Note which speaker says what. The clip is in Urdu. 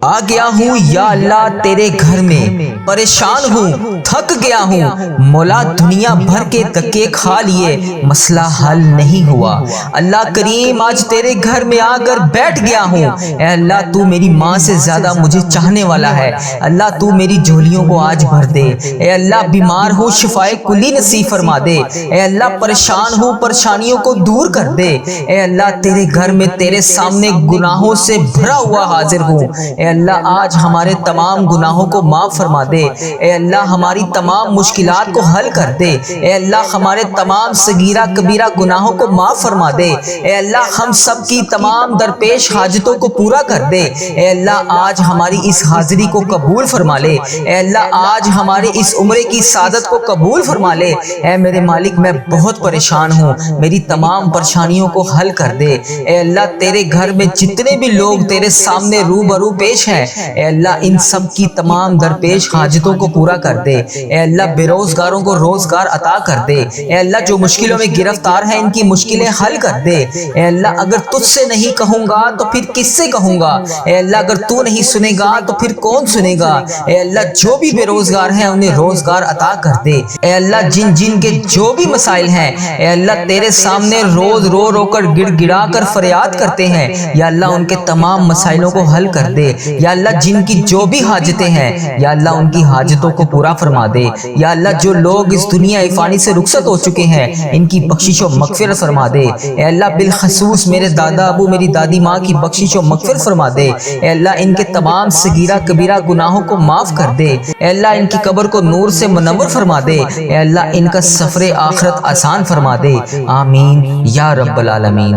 Speaker 1: آ گیا ہوں یا اللہ تیرے گھر میں، پریشان ہوں تھک گیا ہوں، مولا دنیا بھر کے دھکے کھا لیے مسئلہ حل نہیں ہوا۔ اللہ کریم آج تیرے گھر میں آ کر بیٹھ گیا ہوں۔ اے اللہ تو میری ماں سے زیادہ مجھے چاہنے والا ہے۔ اللہ تو میری جھولیوں کو آج بھر دے۔ اے اللہ بیمار ہوں شفائے کلی نصیب فرما دے۔ اے اللہ پریشان ہوں پریشانیوں کو دور کر دے۔ اے اللہ تیرے گھر میں تیرے سامنے گناہوں سے بھرا ہوا حاضر ہوں۔ اے اللہ آج ہمارے تمام گناہوں کو معاف فرما دے۔ اے اللہ ہماری تمام مشکلات کو حل کر دے۔ اے اللہ ہمارے تمام صغیرہ کبیرہ گناہوں کو معاف فرما دے۔ اے اللہ ہم سب کی تمام درپیش حاجتوں کو پورا کر دے۔ اے اللہ آج ہماری اس حاضری کو قبول فرما لے۔ اے اللہ آج ہماری اس عمرے کی سعادت کو قبول فرما لے۔ اے میرے مالک میں بہت پریشان ہوں، میری تمام پریشانیوں کو حل کر دے۔ اے اللہ تیرے گھر میں جتنے بھی لوگ تیرے سامنے روبرو پیش ہیں، اے اللہ ان سب کی تمام درپیش حاجتوں کو پورا کر دے۔ اے اللہ بے روزگاروں کو روزگار عطا کر دے۔ اے اللہ جو مشکلوں میں گرفتار ہیں ان کی مشکلیں حل کر دے۔ اے اللہ اگر تجھ سے نہیں کہوں گا تو پھر کس سے کہوں گا؟ اے اللہ اگر تو نہیں سنے گا تو پھر کون سنے گا؟ اے اللہ جو بھی بے روزگار ہیں انہیں روزگار عطا کر دے۔ اے اللہ جن جن کے جو بھی مسائل ہیں، اے اللہ تیرے سامنے روز رو رو کر گڑ گڑا کر فریاد کرتے ہیں، یا اللہ ان کے تمام مسائلوں کو حل کر دے۔ یا اللہ جن کی جو بھی حاجتیں ہیں، یا اللہ ان کی حاجتوں کو پورا فرما دے۔ یا اللہ جو لوگ اس دنیا فانی سے رخصت ہو چکے ہیں ان کی بخشش و مغفرت فرما دے۔ اے اللہ بالخصوص میرے دادا ابو میری دادی ماں کی بخشش و مغفرت فرما دے۔ اے اللہ ان کے تمام صغیرہ کبیرہ گناہوں کو معاف کر دے۔ اے اللہ ان کی قبر کو نور سے منور فرما دے۔ اے اللہ ان کا سفر آخرت آسان فرما دے۔ آمین یا رب العالمین۔